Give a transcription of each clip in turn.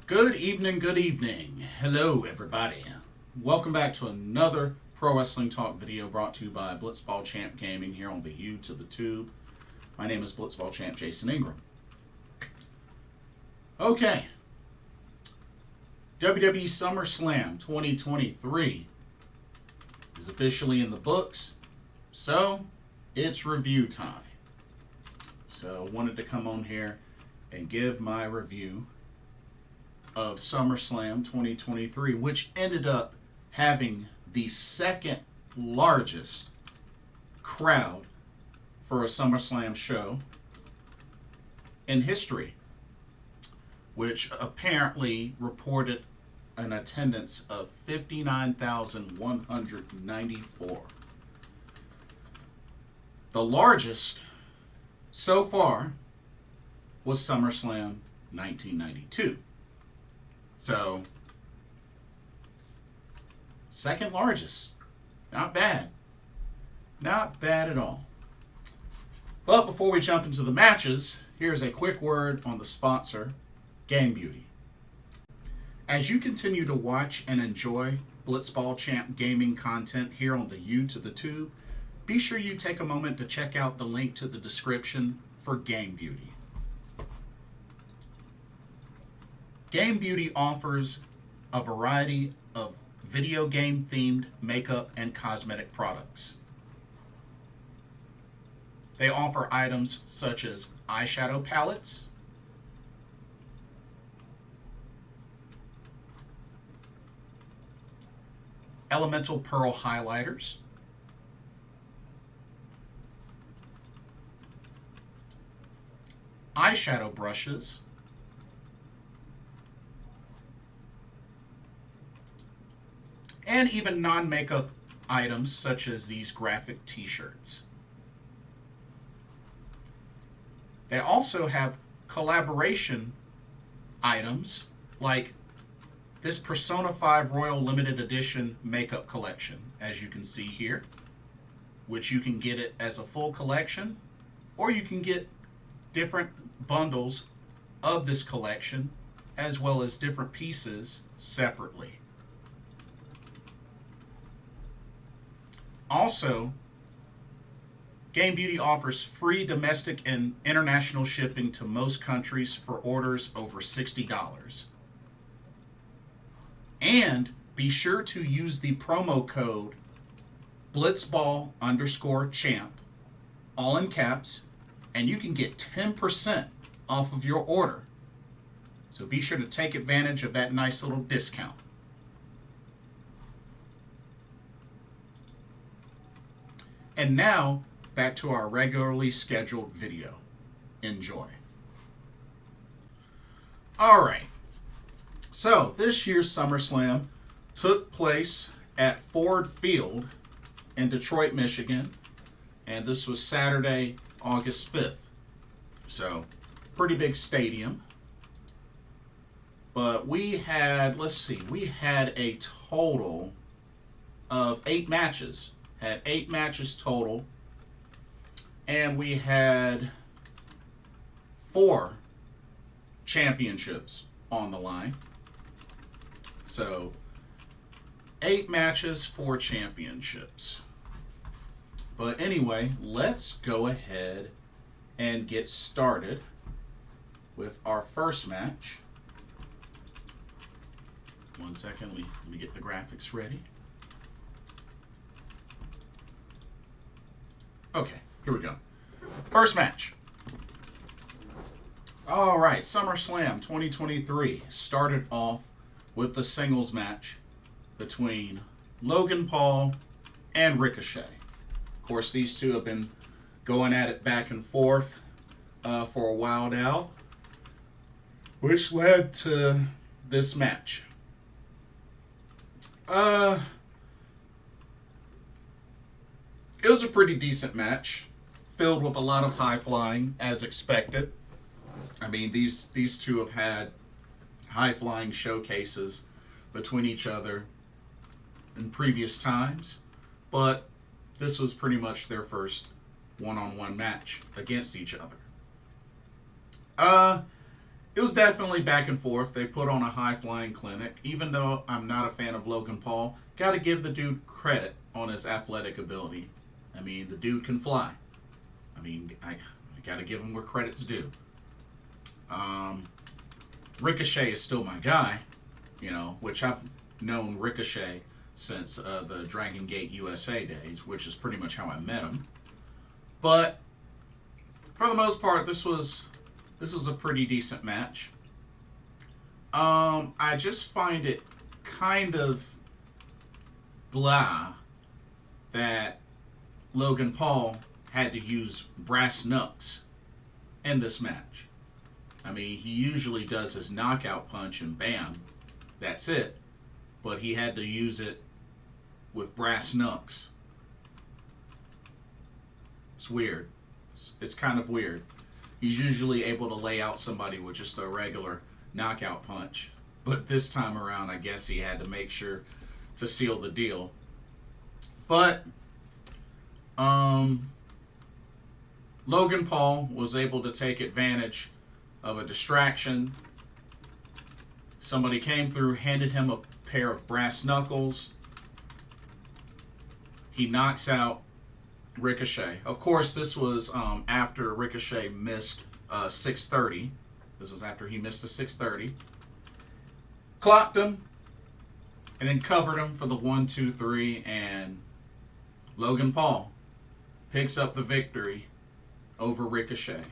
Good evening, good evening. Hello, everybody. Welcome back to another Pro Wrestling Talk video brought to you by Blitzball Champ Gaming here on the U to the Tube. My name is Blitzball Champ Jason Ingram. Okay. WWE SummerSlam 2023 is officially in the books, so it's review time. So I wanted to come on here and give my review of SummerSlam 2023, which ended up having the second largest crowd for a SummerSlam show in history, which apparently reported an attendance of 59,194. The largest so far was SummerSlam 1992. So, second largest. Not bad. Not bad at all. But before we jump into the matches, here's a quick word on the sponsor, Game Beauty. As you continue to watch and enjoy Blitzball Champ gaming content here on the U to the Tube, be sure you take a moment to check out the link to the description for Game Beauty. Game Beauty offers a variety of video game themed makeup and cosmetic products. They offer items such as eyeshadow palettes, elemental pearl highlighters, eyeshadow brushes, and even non-makeup items such as these graphic t-shirts. They also have collaboration items like this Persona 5 Royal Limited Edition makeup collection, as you can see here, which you can get it as a full collection, or you can get different bundles of this collection as well as different pieces separately. Also, Game Beauty offers free domestic and international shipping to most countries for orders over $60. And be sure to use the promo code Blitzball_champ, all in caps, and you can get 10% off of your order. So be sure to take advantage of that nice little discount. And now, back to our regularly scheduled video. Enjoy. Alright, so this year's SummerSlam took place at Ford Field in Detroit, Michigan, and this was Saturday, August 5th. So, pretty big stadium. But we had, we had a total of 8 matches. Had 8 matches total, and we had 4 championships on the line. So 8 matches, 4 championships. But anyway, let's go ahead and get started with our first match. One second, let me get the graphics ready. Okay, here we go. First match. All right, SummerSlam 2023 started off with the singles match between Logan Paul and Ricochet. Of course, these two have been going at it back and forth for a while now, which led to this match. It was a pretty decent match, filled with a lot of high flying, as expected. I mean, these two have had high flying showcases between each other in previous times, but this was pretty much their first one-on-one match against each other. it was definitely back and forth. They put on a high-flying clinic. Even though I'm not a fan of Logan Paul, got to give the dude credit on his athletic ability. I mean, the dude can fly. I mean, I got to give him where credit's due. Ricochet is still my guy, you know, which I've known Ricochet since the Dragon Gate USA days, which is pretty much how I met him. But for the most part, this was a pretty decent match. I just find it kind of blah that Logan Paul had to use brass knucks in this match. I mean, he usually does his knockout punch and bam, that's it. But he had to use it with brass knucks. It's weird. It's kind of weird. He's usually able to lay out somebody with just a regular knockout punch. But this time around, I guess he had to make sure to seal the deal. But Logan Paul was able to take advantage of a distraction. Somebody came through, handed him a pair of brass knuckles. He knocks out Ricochet. Of course, this was after Ricochet missed 630. This was after he missed a 630. Clocked him, and then covered him for the 1, 2, 3, and Logan Paul picks up the victory over Ricochet.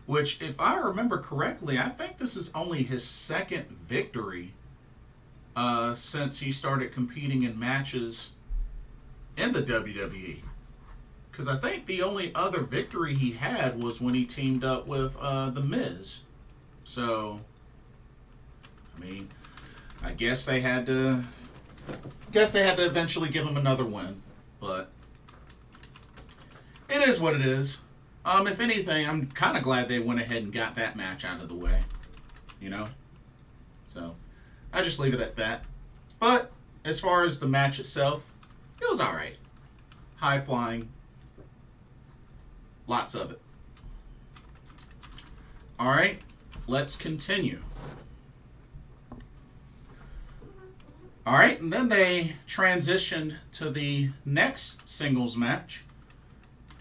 Which, if I remember correctly, I think this is only his second victory since he started competing in matches in the WWE. Because I think the only other victory he had was when he teamed up with The Miz. So, I mean, I guess they had to eventually give him another win. But it is what it is. If anything, I'm kind of glad they went ahead and got that match out of the way. You know? So, I just leave it at that. But, as far as the match itself, it was alright. High flying. Lots of it. Alright, let's continue. Alright, and then they transitioned to the next singles match,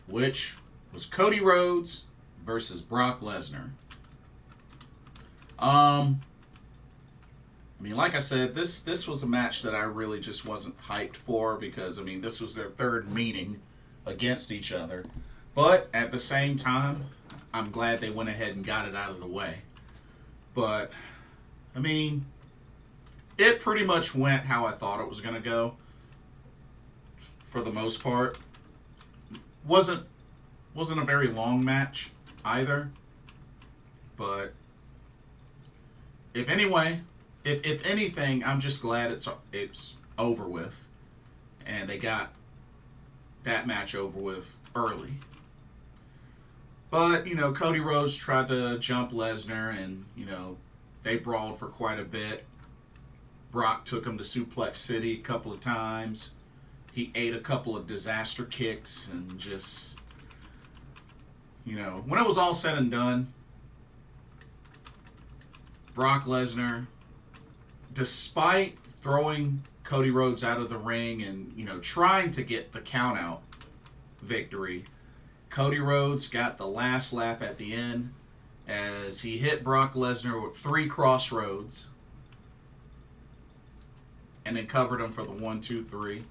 which was Cody Rhodes versus Brock Lesnar. I mean, like I said, this was a match that I really just wasn't hyped for because, I mean, this was their third meeting against each other. But at the same time, I'm glad they went ahead and got it out of the way. But, I mean, it pretty much went how I thought it was going to go. For the most part. Wasn't a very long match either. But, if anything, I'm just glad it's over with. And they got that match over with early. But, you know, Cody Rhodes tried to jump Lesnar and, you know, they brawled for quite a bit. Brock took him to Suplex City a couple of times. He ate a couple of disaster kicks and just, you know, when it was all said and done, Brock Lesnar, despite throwing Cody Rhodes out of the ring and, you know, trying to get the count-out victory, Cody Rhodes got the last laugh at the end as he hit Brock Lesnar with 3 crossroads and then covered him for the 1, 2, 3.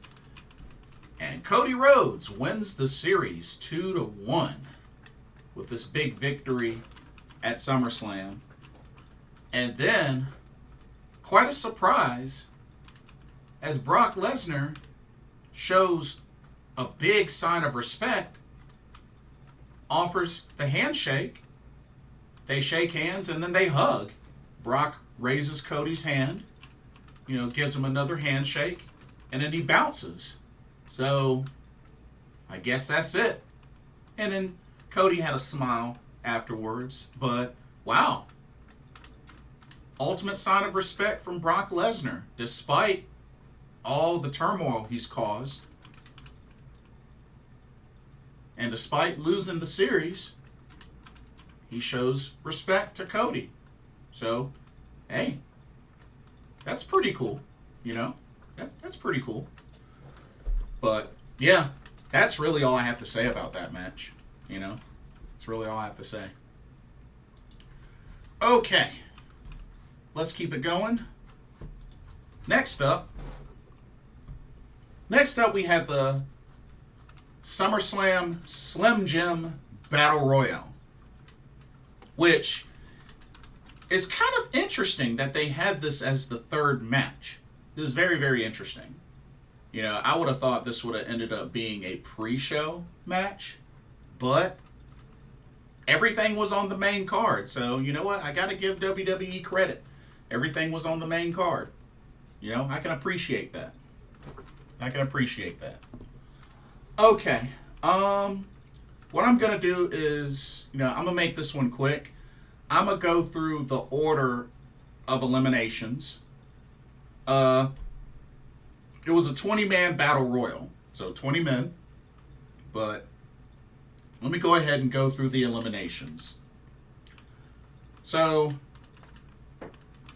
And Cody Rhodes wins the series 2-1 with this big victory at SummerSlam. And then, quite a surprise, as Brock Lesnar shows a big sign of respect, offers the handshake. They shake hands and then they hug. Brock raises Cody's hand, you know, gives him another handshake, and then he bounces. So, I guess that's it. And then Cody had a smile afterwards, but wow. Ultimate sign of respect from Brock Lesnar, despite all the turmoil he's caused. And despite losing the series, he shows respect to Cody. So, hey, that's pretty cool. You know, that's pretty cool. But, yeah, that's really all I have to say about that match. You know, that's really all I have to say. Okay, let's keep it going. Next up, we have the SummerSlam Slim Jim Battle Royale, which is kind of interesting that they had this as the third match. It was very, very interesting. You know, I would have thought this would have ended up being a pre-show match, but everything was on the main card. So, you know what? I got to give WWE credit. Everything was on the main card. You know, I can appreciate that. Okay. What I'm going to do is, you know, I'm going to make this one quick. I'm going to go through the order of eliminations. It was a 20-man battle royal. So 20 men. But let me go ahead and go through the eliminations. So,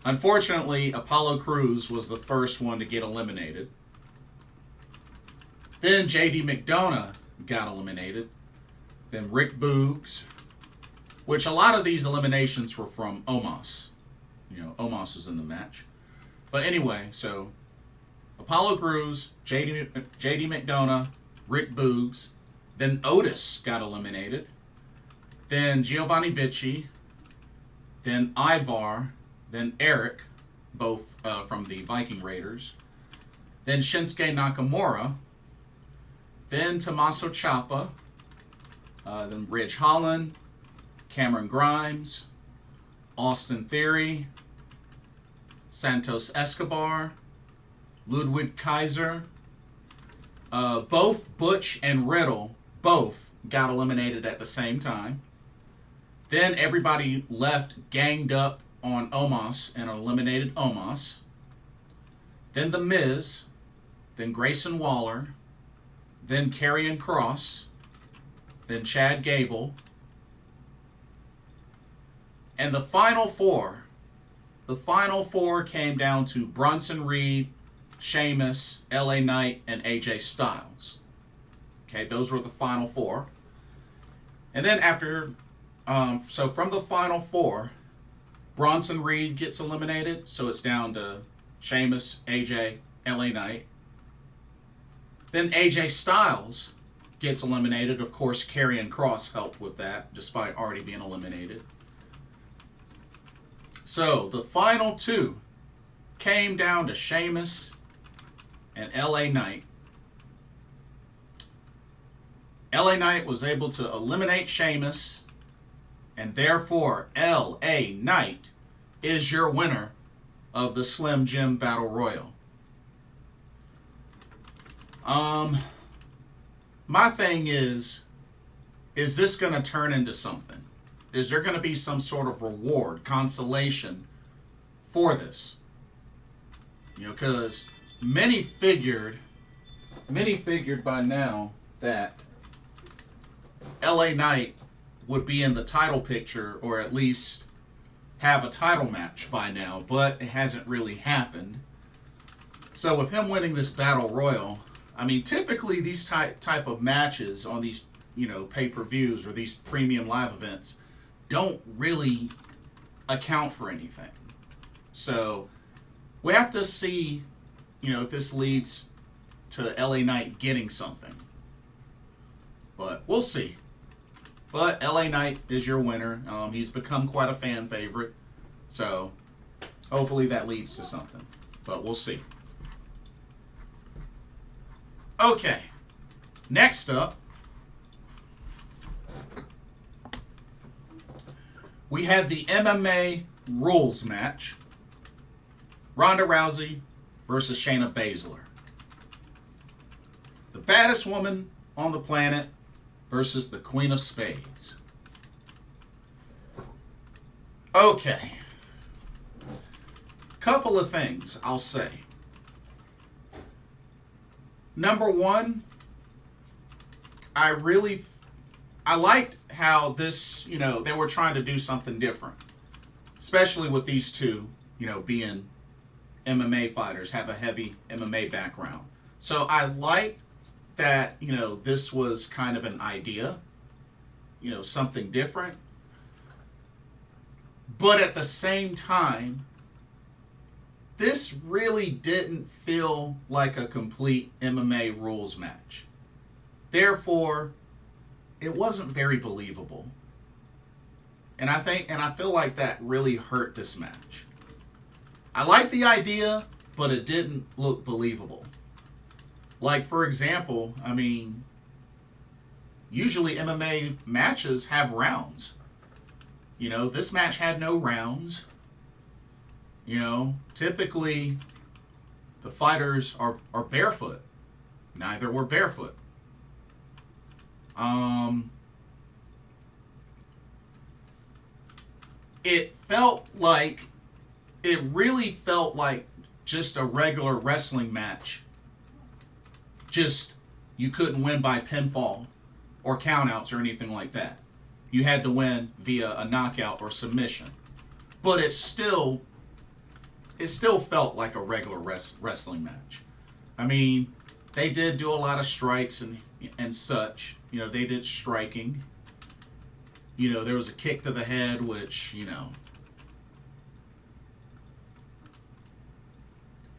unfortunately, Apollo Crews was the first one to get eliminated. Then J.D. McDonough got eliminated. Then Rick Boogs, which a lot of these eliminations were from Omos. You know, Omos was in the match. But anyway, so Apollo Crews, J.D. McDonough, Rick Boogs. Then Otis got eliminated. Then Giovanni Vinci. Then Ivar. Then Eric, both from the Viking Raiders. Then Shinsuke Nakamura. Then Tommaso Ciampa. Then Ridge Holland. Cameron Grimes. Austin Theory. Santos Escobar. Ludwig Kaiser. Both Butch and Riddle both got eliminated at the same time. Then everybody left ganged up on Omos and eliminated Omos. Then The Miz. Then Grayson Waller. Then Karrion Kross. Then Chad Gable. And the final four came down to Bronson Reed, Sheamus, LA Knight, and AJ Styles. Okay, those were the final four. And then after, so from the final four, Bronson Reed gets eliminated, so it's down to Sheamus, AJ, LA Knight. Then AJ Styles gets eliminated. Of course, Karrion Kross helped with that, despite already being eliminated. So, the final two came down to Sheamus and LA Knight. LA Knight was able to eliminate Sheamus, and therefore LA Knight is your winner of the Slim Jim Battle Royal. My thing is this going to turn into something? Is there going to be some sort of reward, consolation for this? You know, because many figured by now that LA Knight would be in the title picture, or at least have a title match by now, but it hasn't really happened. So with him winning this Battle Royal, I mean, typically these type of matches on these, you know, pay-per-views or these premium live events don't really account for anything. So we have to see, you know, if this leads to LA Knight getting something. But we'll see. But LA Knight is your winner. He's become quite a fan favorite. So hopefully that leads to something. But we'll see. Okay. Next up, we had the MMA rules match. Ronda Rousey versus Shayna Baszler. The baddest woman on the planet versus the Queen of Spades. Okay. Couple of things I'll say. Number one, I liked how this, you know, they were trying to do something different. especially with these two, being MMA fighters, have a heavy MMA background. So I like that, this was kind of an idea, something different. But at the same time, this really didn't feel like a complete MMA rules match. Therefore, it wasn't very believable. And I feel like that really hurt this match. I like the idea, but it didn't look believable. Like, for example, usually MMA matches have rounds. This match had no rounds. Typically the fighters are barefoot. Neither were barefoot. It really felt like just a regular wrestling match. Just, you couldn't win by pinfall or countouts or anything like that. You had to win via a knockout or submission. But it still felt like a regular wrestling match. They did do a lot of strikes and such. They did striking. There was a kick to the head, which,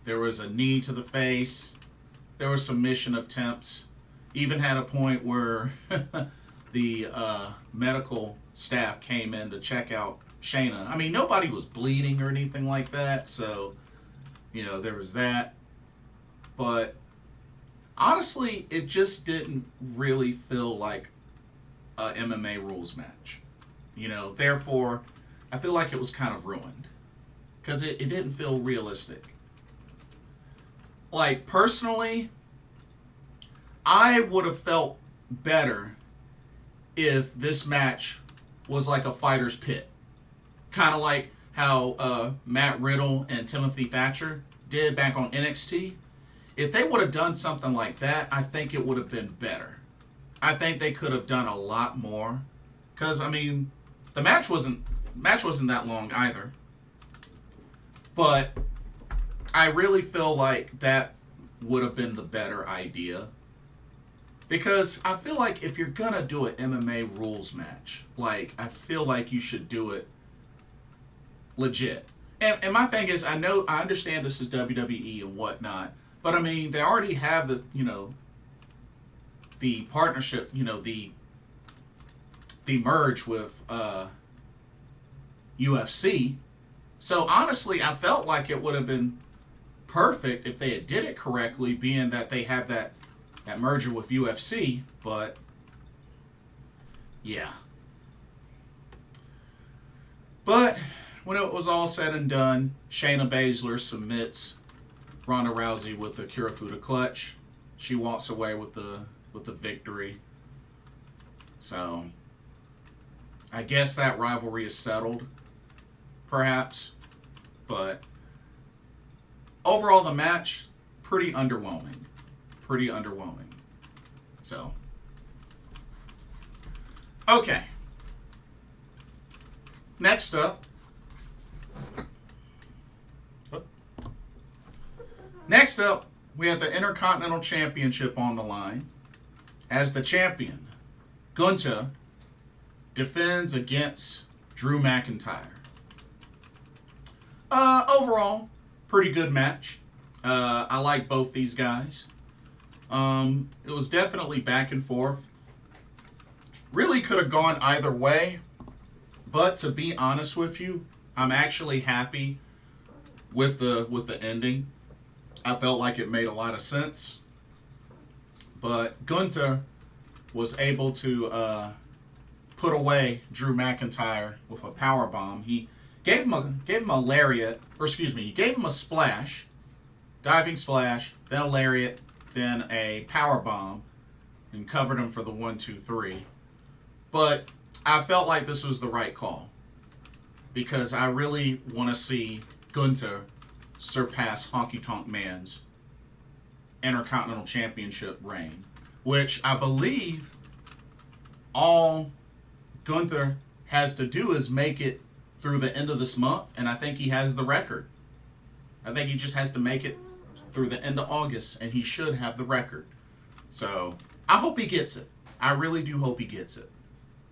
there was a knee to the face. There were submission attempts. Even had a point where the medical staff came in to check out Shayna. Nobody was bleeding or anything like that, so, there was that. But honestly, it just didn't really feel like a MMA rules match. Therefore, I feel like it was kind of ruined. Because it didn't feel realistic. Like, personally, I would have felt better if this match was like a fighter's pit. Kind of like how Matt Riddle and Timothy Thatcher did back on NXT. If they would have done something like that, I think it would have been better. I think they could have done a lot more. Because, the match wasn't that long either. But I really feel like that would have been the better idea. Because I feel like if you're going to do an MMA rules match, I feel like you should do it legit. And my thing is, I understand this is WWE and whatnot, but they already have the partnership, the merge with UFC. So honestly, I felt like it would have been perfect if they had did it correctly, being that they have that merger with UFC, but yeah. But when it was all said and done, Shayna Baszler submits Ronda Rousey with the Kirifuda clutch. She walks away with the victory. So I guess that rivalry is settled, perhaps. But overall, the match, pretty underwhelming. Pretty underwhelming. So, okay. Next up. We have the Intercontinental Championship on the line. As the champion, Gunther defends against Drew McIntyre. Overall, pretty good match. I like both these guys. It was definitely back and forth. Really could have gone either way. But to be honest with you, I'm actually happy with the ending. I felt like it made a lot of sense. But Gunther was able to put away Drew McIntyre with a power bomb. He gave him a lariat, he gave him a splash, diving splash, then a lariat, then a power bomb, and covered him for the 1-2-3. But I felt like this was the right call, because I really want to see Gunther surpass Honky Tonk Man's Intercontinental Championship reign, which I believe all Gunther has to do is make it through the end of this month, and I think he has the record. I think he just has to make it through the end of August, and he should have the record. So I hope he gets it. I really do hope he gets it.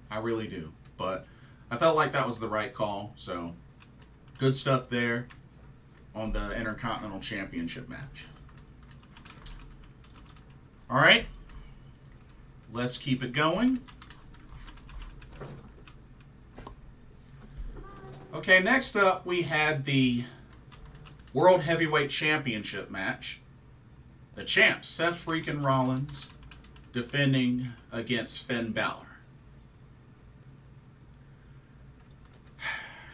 I really do. But I felt like that was the right call. So good stuff there on the Intercontinental Championship match. All right. Let's keep it going. Okay, next up we had the World Heavyweight Championship match. The champ, Seth Freakin Rollins, defending against Finn Balor.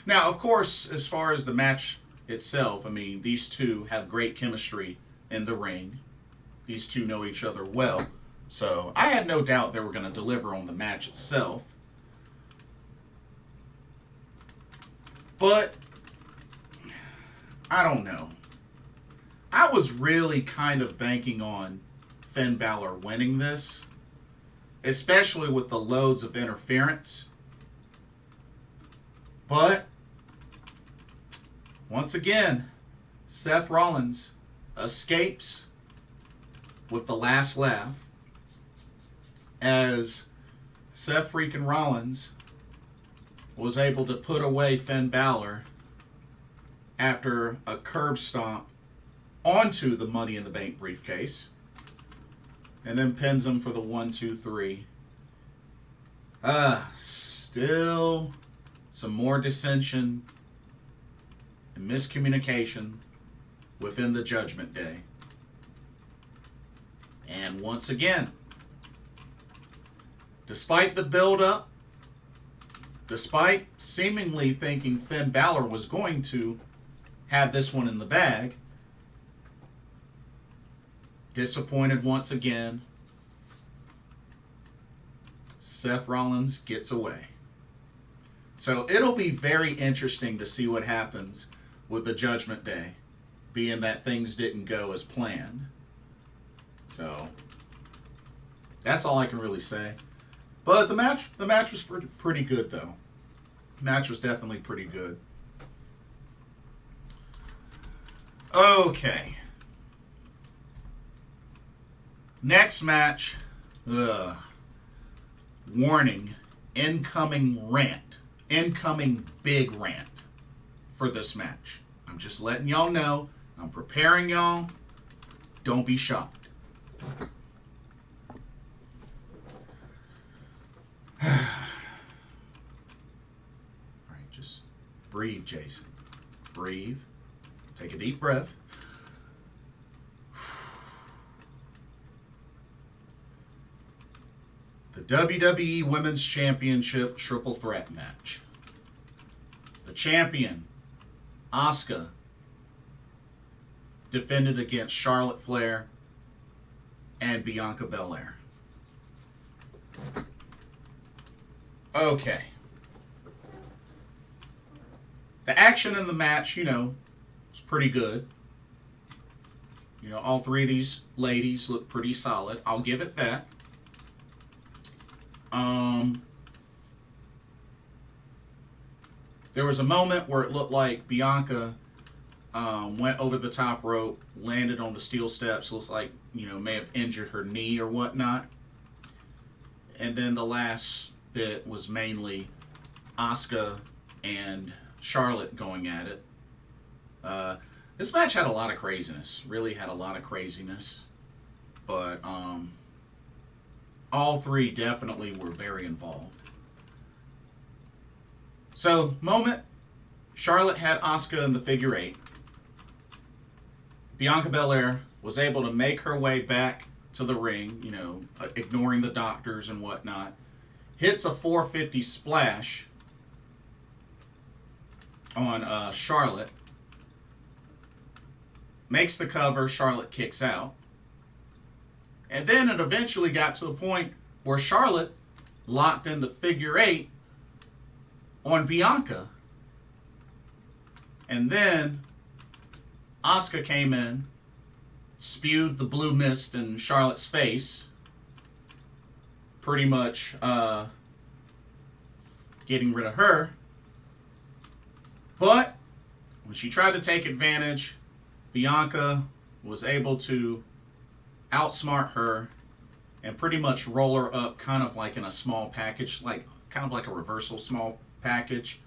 Now, of course, as far as the match itself, I mean, these two have great chemistry in the ring. These two know each other well. So I had no doubt they were going to deliver on the match itself. But I don't know. I was really kind of banking on Finn Balor winning this, especially with the loads of interference. But once again, Seth Rollins escapes with the last laugh as Seth freaking Rollins was able to put away Finn Balor after a curb stomp onto the Money in the Bank briefcase, and then pins him for the 1, 2, 3. Still some more dissension and miscommunication within the Judgment Day. And once again, despite the build-up, despite seemingly thinking Finn Balor was going to have this one in the bag, disappointed once again, Seth Rollins gets away. So it'll be very interesting to see what happens with the Judgment Day, being that things didn't go as planned. So that's all I can really say. But the match was pretty good, though. The match was definitely pretty good. Okay. Next match. Warning. Incoming rant. Incoming big rant for this match. I'm just letting y'all know. I'm preparing y'all. Don't be shocked. Alright, just breathe, Jason. Breathe. Take a deep breath. The WWE Women's Championship Triple Threat match. The champion, Asuka, defended against Charlotte Flair and Bianca Belair. Okay. The action in the match, was pretty good. All three of these ladies look pretty solid. I'll give it that. There was a moment where it looked like Bianca went over the top rope, landed on the steel steps, looks like, may have injured her knee or whatnot. And then the last bit was mainly Asuka and Charlotte going at it. This match had a lot of craziness. Really had a lot of craziness. But all three definitely were very involved. So, moment, Charlotte had Asuka in the figure 8. Bianca Belair was able to make her way back to the ring, ignoring the doctors and whatnot. Hits a 450 splash on Charlotte. Makes the cover, Charlotte kicks out. And then it eventually got to a point where Charlotte locked in the figure 8 on Bianca. And then Asuka came in, spewed the blue mist in Charlotte's face, pretty much getting rid of her. But when she tried to take advantage, Bianca was able to outsmart her and pretty much roll her up kind of like in a small package, like kind of like a reversal small package,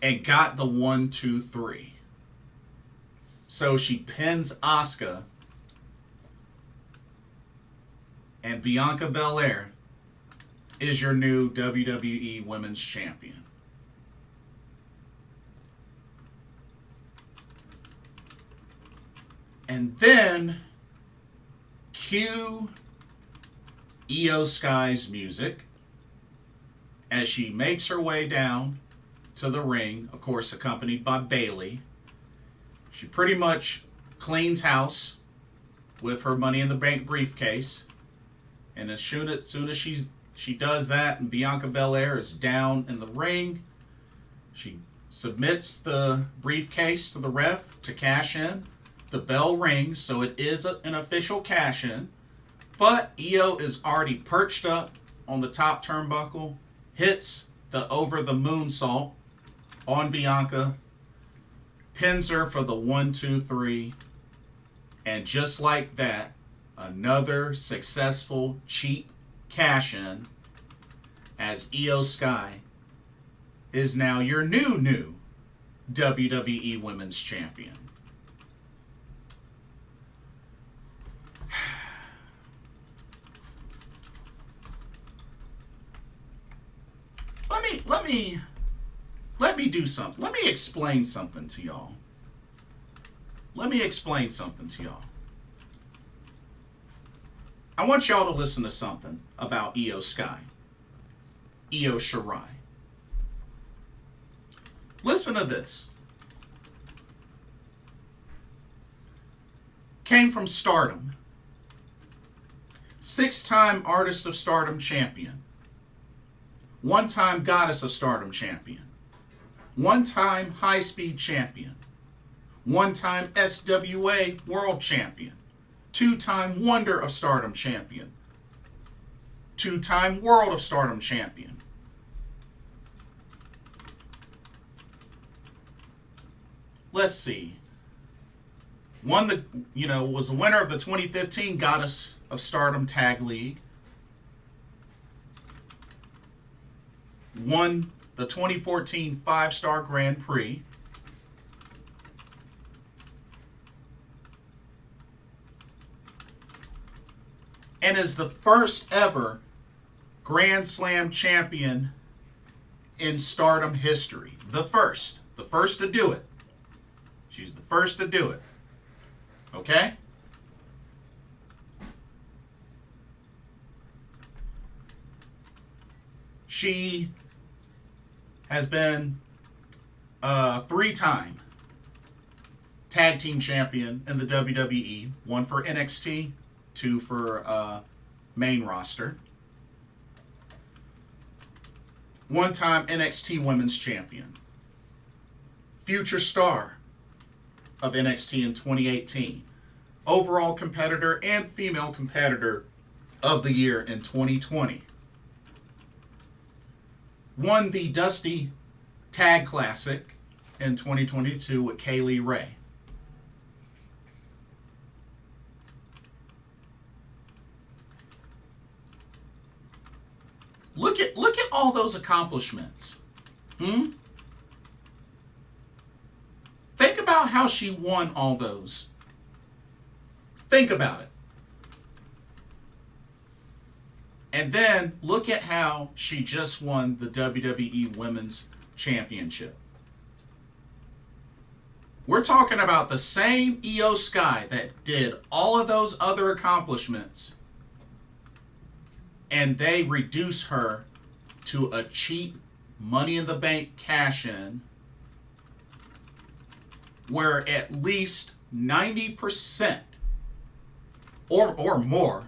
and got the 1, 2, 3. So she pins Asuka, and Bianca Belair is your new WWE Women's Champion. And then cue Skye's music as she makes her way down to the ring, of course accompanied by Bayley. She pretty much cleans house with her Money in the Bank briefcase. And as soon as she does that and Bianca Belair is down in the ring, she submits the briefcase to the ref to cash in. The bell rings, so it is an official cash-in. But Io is already perched up on the top turnbuckle, hits the over the moonsault on Bianca, pins her for the 1, 2, 3, and just like that, another successful cheap cash-in as Skye is now your new WWE Women's Champion. Let me do something. Let me explain something to y'all. I want y'all to listen to something about Skye. Io Shirai. Listen to this. Came from Stardom. 6-time Artist of Stardom champion. 1-time Goddess of Stardom champion. 1-time High Speed champion. 1-time SWA World champion. 2-time Wonder of Stardom champion. 2-time World of Stardom champion. Let's see. Was the winner of the 2015 Goddess of Stardom Tag League. Won the 2014 5-Star Grand Prix. And is the first ever Grand Slam champion in Stardom history. The first to do it. She's the first to do it. Okay? She has been a 3-time tag team champion in the WWE. 1 for NXT, 2 for main roster. 1-time NXT Women's Champion. Future star of NXT in 2018. Overall competitor and female competitor of the year in 2020. Won the Dusty Tag Classic in 2022 with Kaylee Ray. Look at all those accomplishments. Think about how she won all those. Think about it. And then look at how she just won the WWE Women's Championship. We're talking about the same Io Skye that did all of those other accomplishments, and they reduce her to a cheap Money in the Bank cash-in where at least 90% or more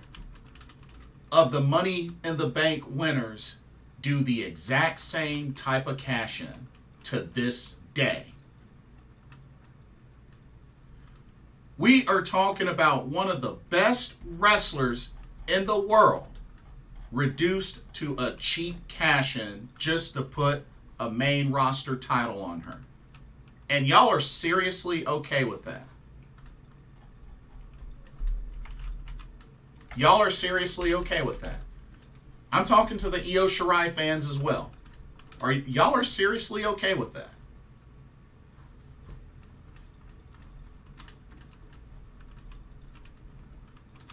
of the Money in the Bank winners do the exact same type of cash-in to this day. We are talking about one of the best wrestlers in the world reduced to a cheap cash-in just to put a main roster title on her. And y'all are seriously okay with that. Y'all are seriously okay with that. I'm talking to the Io Shirai fans as well. Y'all are seriously okay with that?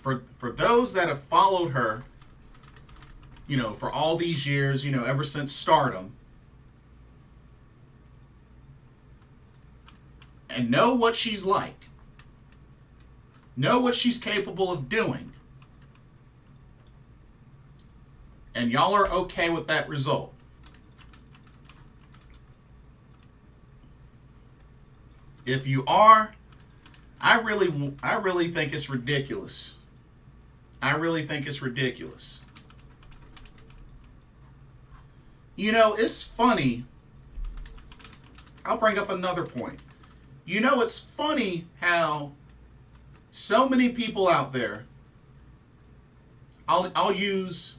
For those that have followed her, you know, for all these years, you know, ever since Stardom, and know what she's like, know what she's capable of doing, and y'all are okay with that result. If you are, I really think it's ridiculous. I really think it's ridiculous. You know, it's funny. I'll bring up another point. You know, it's funny how so many people out there, I'll use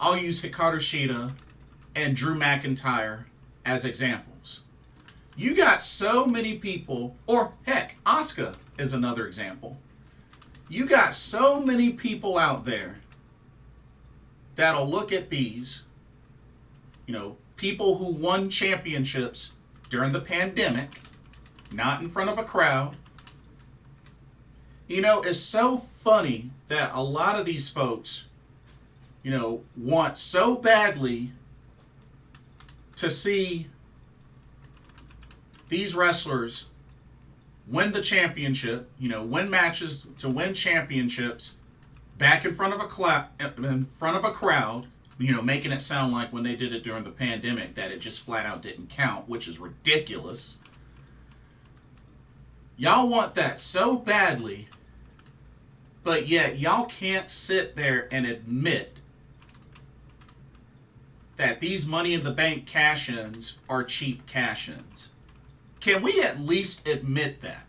Hikaru Shida and Drew McIntyre as examples. You got so many people, or heck, Asuka is another example. You got so many people out there that'll look at these, you know, people who won championships during the pandemic, not in front of a crowd. You know, it's so funny that a lot of these folks, you know, want so badly to see these wrestlers win the championship, you know, win matches to win championships back in front of a crowd, you know, making it sound like when they did it during the pandemic that it just flat out didn't count, which is ridiculous. Y'all want that so badly, but yet y'all can't sit there and admit that these Money in the Bank cash-ins are cheap cash-ins. Can we at least admit that?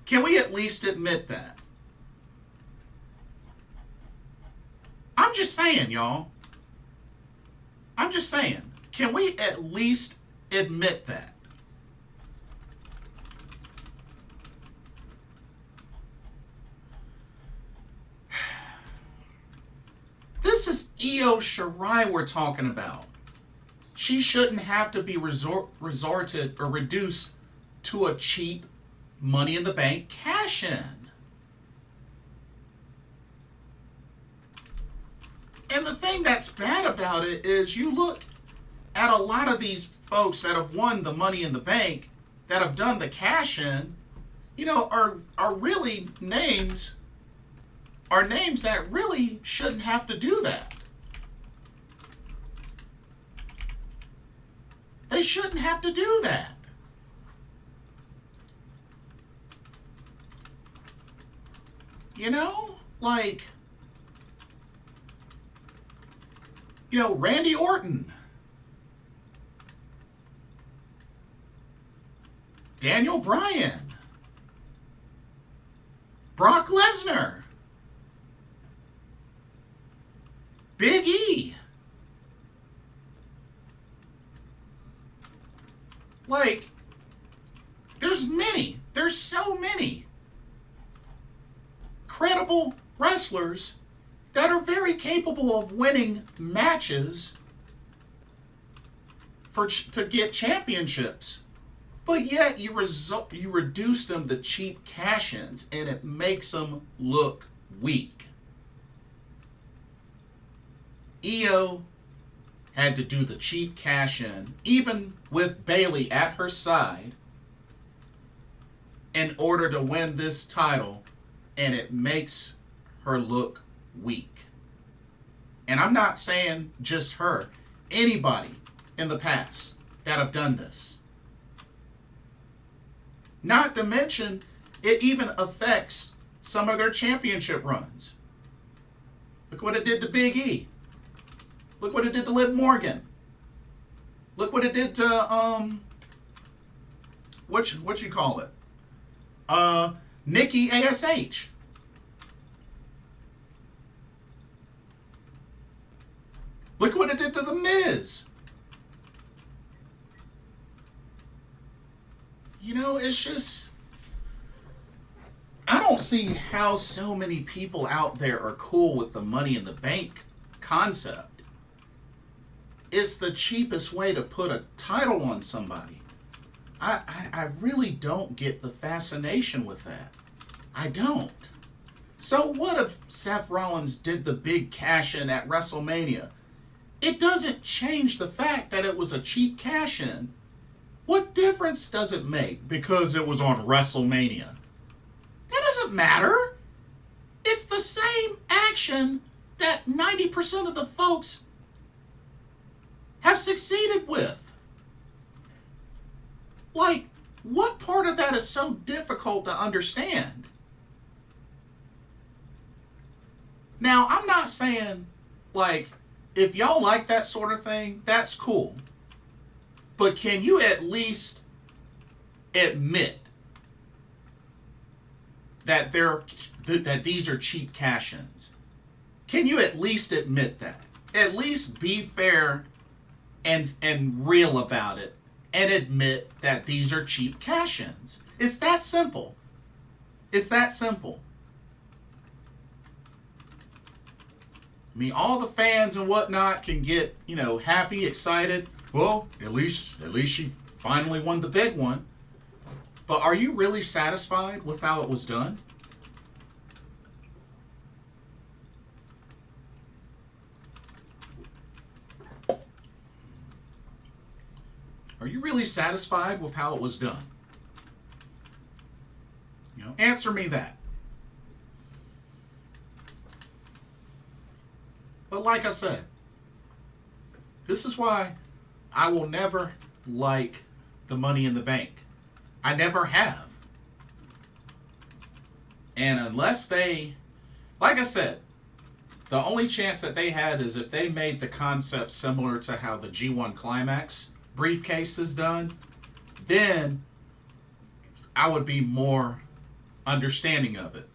Can we at least admit that? I'm just saying, y'all. I'm just saying. Can we at least admit that? This is Io Shirai we're talking about. She shouldn't have to be resorted or reduced to a cheap Money in the Bank cash-in. And the thing that's bad about it is you look at a lot of these folks that have won the Money in the Bank, that have done the cash-in, you know, are really names, are names that really shouldn't have to do that. They shouldn't have to do that. You know, like, you know, Randy Orton, Daniel Bryan, Brock Lesnar, Big E. Like, there's so many credible wrestlers that are very capable of winning matches to get championships. But yet you reduce them to cheap cash-ins, and it makes them look weak. Io had to do the cheap cash-in, even with Bayley at her side, in order to win this title, and it makes her look weak. And I'm not saying just her, anybody in the past that have done this. Not to mention, it even affects some of their championship runs. Look what it did to Big E. Look what it did to Liv Morgan. Look what it did to what you call it? Nikki ASH. Look what it did to The Miz. it's just, I don't see how so many people out there are cool with the Money in the Bank concept. It's the cheapest way to put a title on somebody. I really don't get the fascination with that. I don't. So what if Seth Rollins did the big cash-in at WrestleMania? It doesn't change the fact that it was a cheap cash-in. What difference does it make because it was on WrestleMania? That doesn't matter. It's the same action that 90% of the folks have succeeded with. Like, what part of that is so difficult to understand? Now, I'm not saying, like, if y'all like that sort of thing, that's cool. But can you at least admit that these are cheap cash-ins? Can you at least admit that? At least be fair and real about it and admit that these are cheap cash-ins. It's that simple. It's that simple. I mean, all the fans and whatnot can get, happy, excited. Well, at least she finally won the big one. But are you really satisfied with how it was done? Are you really satisfied with how it was done? Answer me that. But like I said, this is why I will never like the Money in the Bank. I never have. And unless they, like I said, the only chance that they had is if they made the concept similar to how the G1 Climax briefcase is done, then I would be more understanding of it.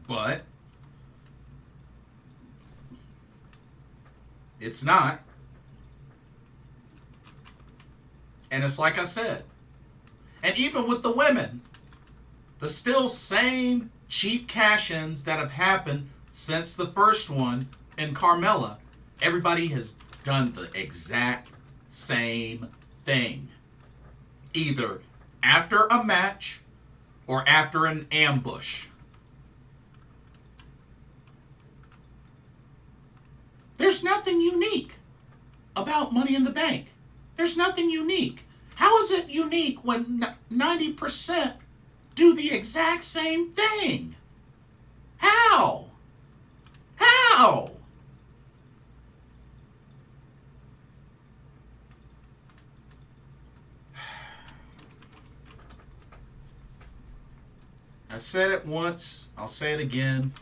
But it's not. And it's like I said. And even with the women, the still same cheap cash-ins that have happened since the first one in Carmella, everybody has done the exact same thing. Either after a match or after an ambush. There's nothing unique about Money in the Bank. There's nothing unique. How is it unique when 90% do the exact same thing? How? How? I've said it once. I'll say it again.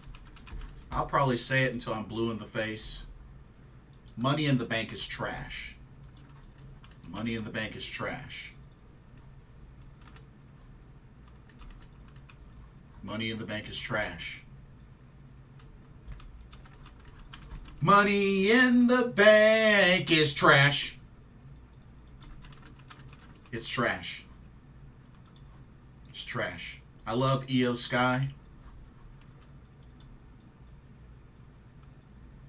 I'll probably say it until I'm blue in the face. Money in the Bank is trash. Money in the Bank is trash. Money in the Bank is trash. Money in the Bank is trash. It's trash. It's trash. I love Skye.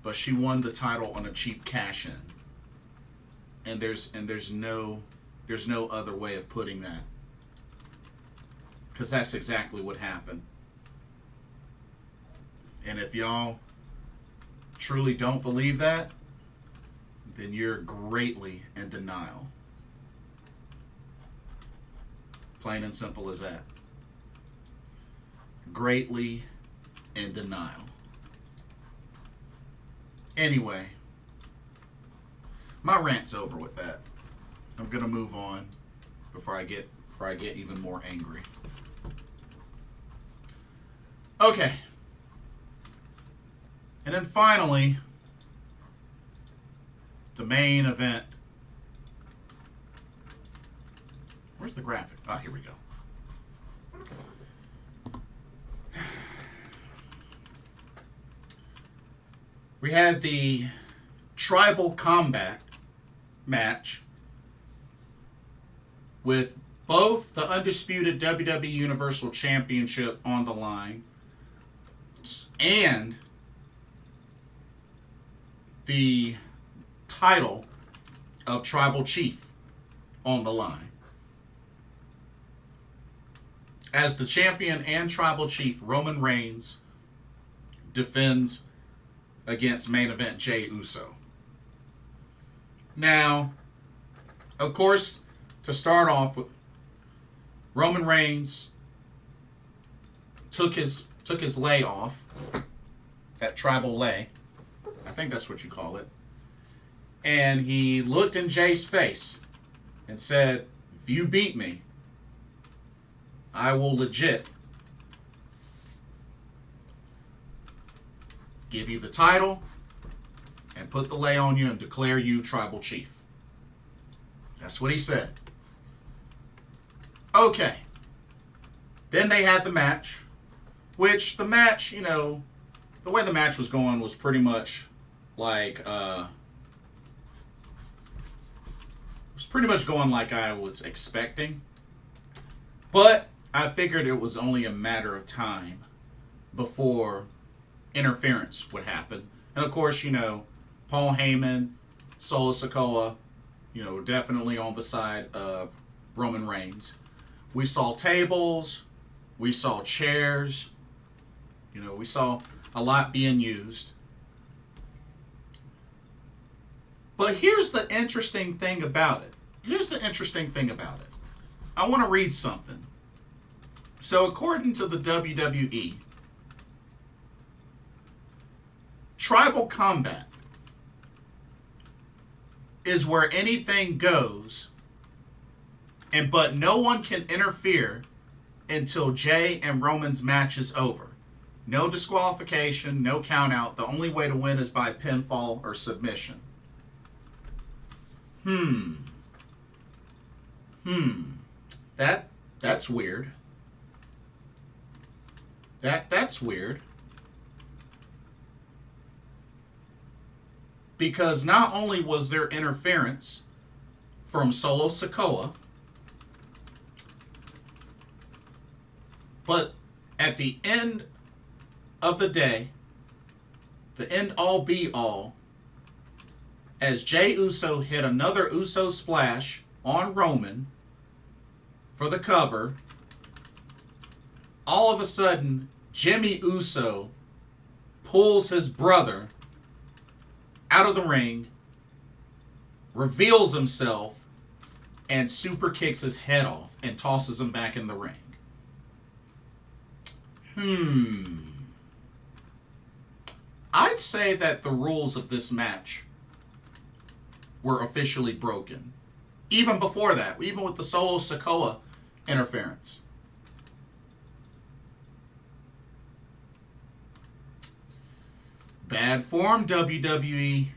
But she won the title on a cheap cash-in. And there's no other way of putting that. Because that's exactly what happened. And if y'all truly don't believe that, then you're greatly in denial. Plain and simple as that. Greatly in denial. Anyway, my rant's over with that. I'm gonna move on before I get even more angry. Okay. And then finally, the main event. Where's the graphic? Ah, here we go. We had the tribal combat match with both the undisputed WWE Universal Championship on the line and the title of Tribal Chief on the line. As the champion and Tribal Chief, Roman Reigns defends against main event Jey Uso. Now, of course, to start off with, Roman Reigns took his lay off, that tribal lay, I think that's what you call it, and he looked in Jey's face and said, "If you beat me, I will legit give you the title and put the lay on you and declare you Tribal Chief." That's what he said. Okay. Then they had the match, which the match, you know, the way the match was going was pretty much like, was pretty much going like I was expecting. But I figured it was only a matter of time before interference would happen. And of course, you know, Paul Heyman, Solo Sikoa, you know, definitely on the side of Roman Reigns. We saw tables, we saw chairs, you know, we saw a lot being used. But here's the interesting thing about it. I want to read something. So according to the WWE, tribal combat is where anything goes, but no one can interfere until Jey and Roman's match is over. No disqualification, no count out. The only way to win is by pinfall or submission. That's weird. That's weird. Because not only was there interference from Solo Sikoa, but at the end of the day, the end all be all, as Jey Uso hit another Uso splash on Roman for the cover, all of a sudden, Jimmy Uso pulls his brother out of the ring, reveals himself, and super kicks his head off and tosses him back in the ring. I'd say that the rules of this match were officially broken. Even before that, even with the Solo Sikoa interference. Bad form, WWE.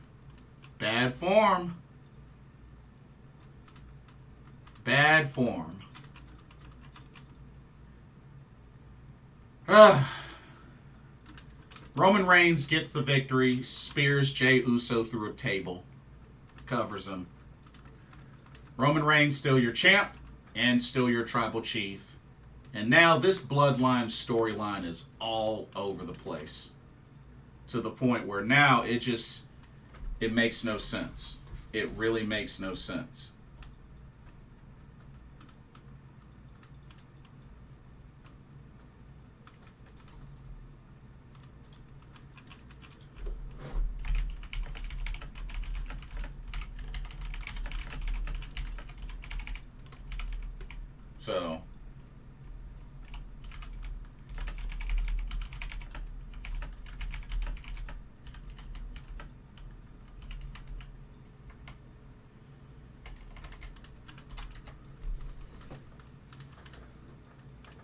Bad form. Bad form. Roman Reigns gets the victory, spears Jey Uso through a table, covers him. Roman Reigns still your champ and still your tribal chief. And now this bloodline storyline is all over the place. To the point where now it makes no sense. It really makes no sense. So,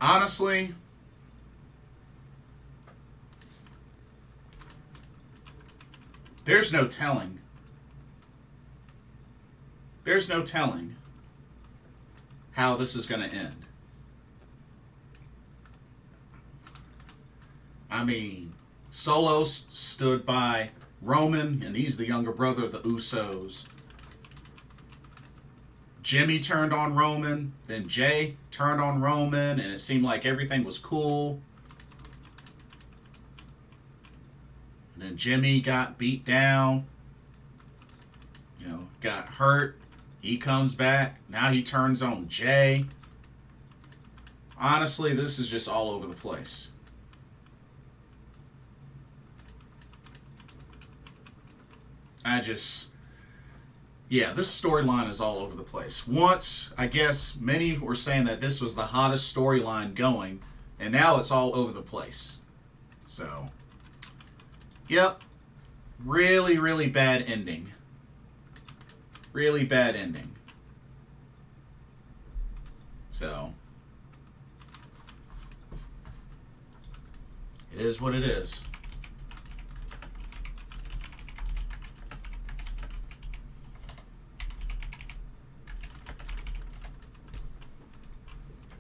honestly, there's no telling. There's no telling how this is going to end. I mean, Solo stood by Roman, and he's the younger brother of the Usos. Jimmy turned on Roman, then Jay turned on Roman, and it seemed like everything was cool. And then Jimmy got beat down, you know, got hurt. He comes back. Now he turns on Jay. Honestly, this is just all over the place. Yeah, this storyline is all over the place. Once, I guess, many were saying that this was the hottest storyline going, and now it's all over the place. So, yep. Really, really bad ending. Really bad ending. So, it is what it is.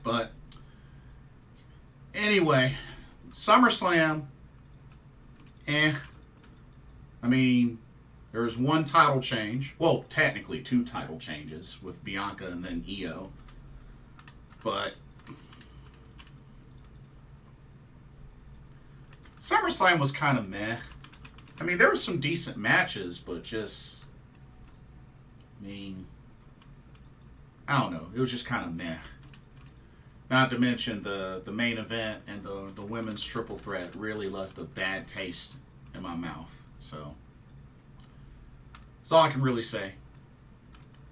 But anyway, SummerSlam, I mean, there's one title change. Well, technically two title changes with Bianca and then Io. But SummerSlam was kind of meh. I mean, there were some decent matches, but just, I mean, I don't know. It was just kind of meh. Not to mention the main event and the women's triple threat really left a bad taste in my mouth. So that's all I can really say.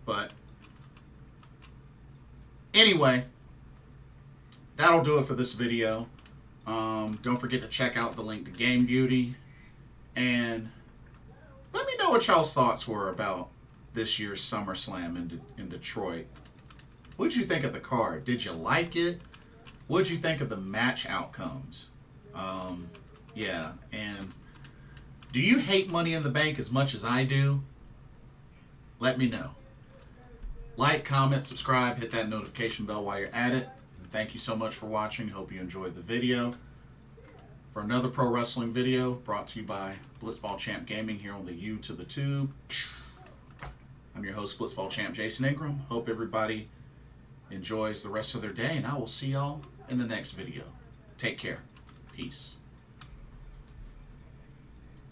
But anyway, that'll do it for this video. Don't forget to check out the link to Game Beauty. And let me know what y'all's thoughts were about this year's SummerSlam in Detroit. What'd you think of the card? Did you like it? What'd you think of the match outcomes? Yeah, and do you hate Money in the Bank as much as I do? Let me know. Like, comment, subscribe, hit that notification bell while you're at it. Thank you so much for watching. Hope you enjoyed the video. For another pro wrestling video brought to you by Blitzball Champ Gaming here on the U to the Tube. I'm your host, Blitzball Champ Jason Ingram. Hope everybody enjoys the rest of their day, and I will see y'all in the next video. Take care. Peace.